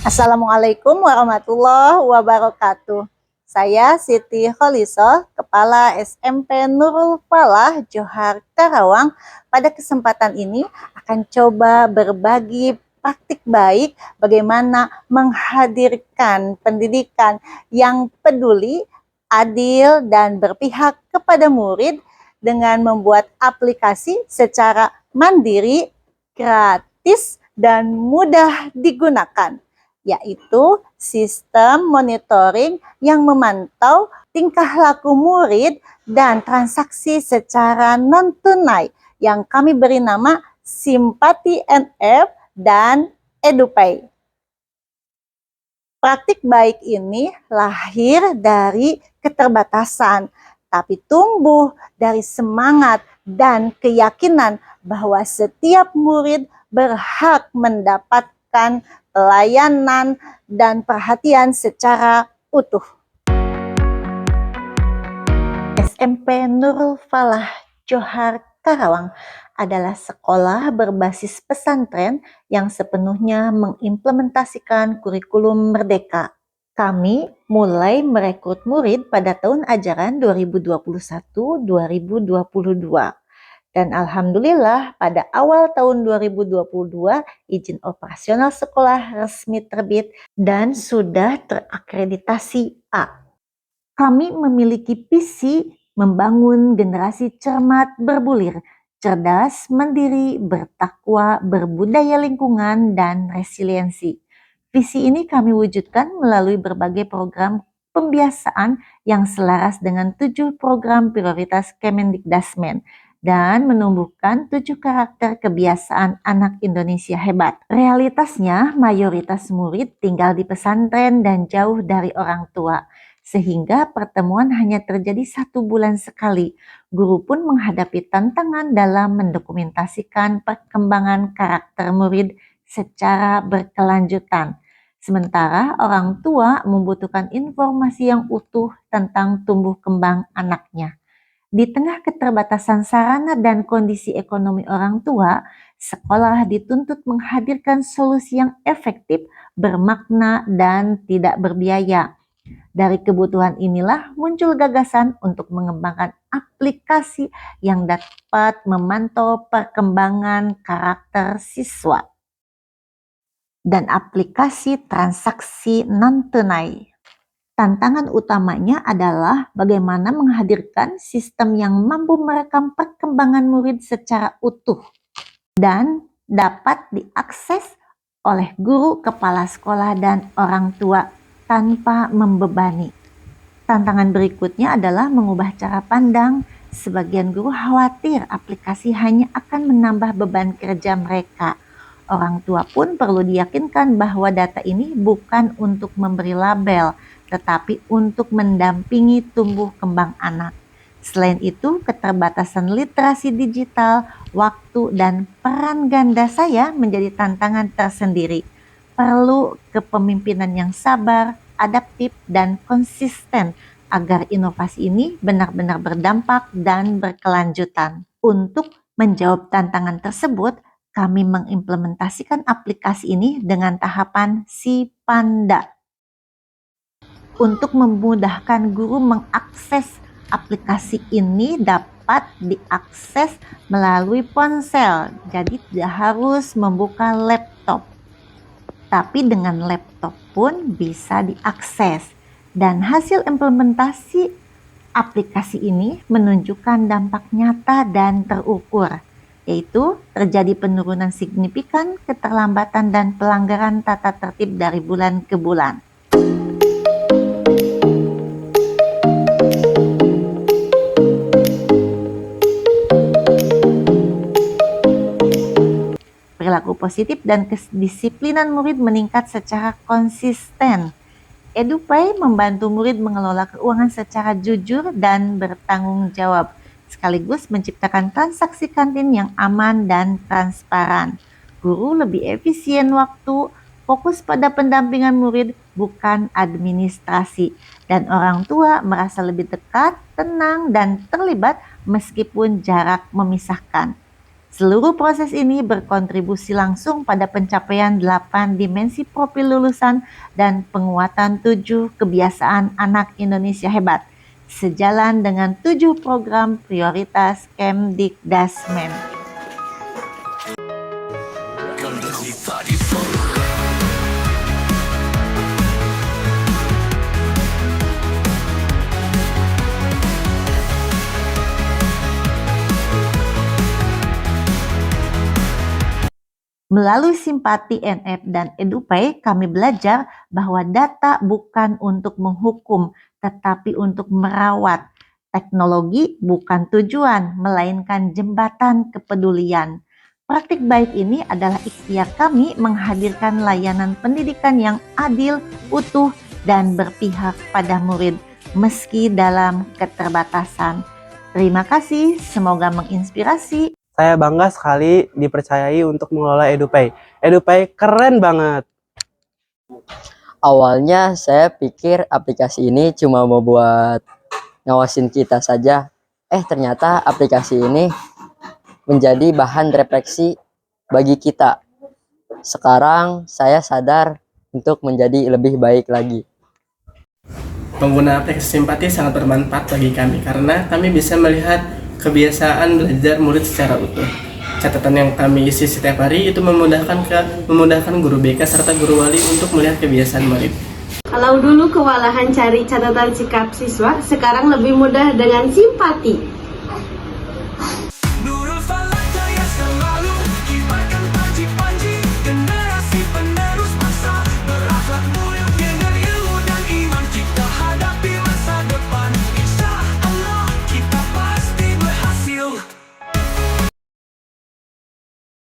Assalamualaikum warahmatullahi wabarakatuh. Saya Siti Kholisoh, Kepala SMP Nurul Falah, Johar, Karawang. Pada kesempatan ini akan coba berbagi praktik baik bagaimana menghadirkan pendidikan yang peduli, adil, dan berpihak kepada murid dengan membuat aplikasi secara mandiri, gratis, dan mudah digunakan, yaitu sistem monitoring yang memantau tingkah laku murid dan transaksi secara non-tunai yang kami beri nama Simpati NF dan EduPay. Praktik baik ini lahir dari keterbatasan, tapi tumbuh dari semangat dan keyakinan bahwa setiap murid berhak mendapatkan pelayanan dan perhatian secara utuh. SMP Nurul Falah, Johar, Karawang adalah sekolah berbasis pesantren yang sepenuhnya mengimplementasikan kurikulum Merdeka. Kami mulai merekrut murid pada tahun ajaran 2021-2022. Dan alhamdulillah pada awal tahun 2022 izin operasional sekolah resmi terbit dan sudah terakreditasi A. Kami memiliki visi membangun generasi cermat berbulir, cerdas, mandiri, bertakwa, berbudaya lingkungan, dan resiliensi. Visi ini kami wujudkan melalui berbagai program pembiasaan yang selaras dengan 7 program prioritas Kemendikdasmen dan menumbuhkan 7 karakter kebiasaan anak Indonesia hebat. Realitasnya, mayoritas murid tinggal di pesantren dan jauh dari orang tua, sehingga pertemuan hanya terjadi 1 bulan sekali. Guru pun menghadapi tantangan dalam mendokumentasikan perkembangan karakter murid secara berkelanjutan. Sementara orang tua membutuhkan informasi yang utuh tentang tumbuh kembang anaknya. Di tengah keterbatasan sarana dan kondisi ekonomi orang tua, sekolah dituntut menghadirkan solusi yang efektif, bermakna, dan tidak berbiaya. Dari kebutuhan inilah muncul gagasan untuk mengembangkan aplikasi yang dapat memantau perkembangan karakter siswa dan aplikasi transaksi non-tunai. Tantangan utamanya adalah bagaimana menghadirkan sistem yang mampu merekam perkembangan murid secara utuh dan dapat diakses oleh guru, kepala sekolah, dan orang tua tanpa membebani. Tantangan berikutnya adalah mengubah cara pandang. Sebagian guru khawatir aplikasi hanya akan menambah beban kerja mereka. Orang tua pun perlu diyakinkan bahwa data ini bukan untuk memberi label, tetapi untuk mendampingi tumbuh kembang anak. Selain itu, keterbatasan literasi digital, waktu, dan peran ganda saya menjadi tantangan tersendiri. Perlu kepemimpinan yang sabar, adaptif, dan konsisten agar inovasi ini benar-benar berdampak dan berkelanjutan. Untuk menjawab tantangan tersebut, kami mengimplementasikan aplikasi ini dengan tahapan si Panda. Untuk memudahkan guru mengakses aplikasi ini dapat diakses melalui ponsel, jadi tidak harus membuka laptop. Tapi dengan laptop pun bisa diakses. Dan hasil implementasi aplikasi ini menunjukkan dampak nyata dan terukur, yaitu terjadi penurunan signifikan keterlambatan dan pelanggaran tata tertib dari bulan ke bulan. Perilaku positif dan kedisiplinan murid meningkat secara konsisten. EduPay membantu murid mengelola keuangan secara jujur dan bertanggung jawab, sekaligus menciptakan transaksi kantin yang aman dan transparan. Guru lebih efisien waktu, fokus pada pendampingan murid, bukan administrasi. Dan orang tua merasa lebih dekat, tenang, dan terlibat meskipun jarak memisahkan. Seluruh proses ini berkontribusi langsung pada pencapaian 8 dimensi profil lulusan dan penguatan 7 kebiasaan anak Indonesia hebat, sejalan dengan 7 program prioritas Kemdikdasmen. Melalui Simpati NF dan EduPay, kami belajar bahwa data bukan untuk menghukum, tetapi untuk merawat. Teknologi bukan tujuan, melainkan jembatan kepedulian. Praktik baik ini adalah ikhtiar kami menghadirkan layanan pendidikan yang adil, utuh, dan berpihak pada murid, meski dalam keterbatasan. Terima kasih, semoga menginspirasi. Saya bangga sekali dipercayai untuk mengelola EduPay. EduPay keren banget. Awalnya saya pikir aplikasi ini cuma mau buat ngawasin kita saja. Ternyata aplikasi ini menjadi bahan refleksi bagi kita. Sekarang saya sadar untuk menjadi lebih baik lagi. Pengguna aplikasi Simpati sangat bermanfaat bagi kami karena kami bisa melihat kebiasaan belajar murid secara utuh. Catatan yang kami isi setiap hari itu memudahkan guru BK serta guru wali untuk melihat kebiasaan murid. Kalau dulu kewalahan cari catatan sikap siswa, sekarang lebih mudah dengan Simpati.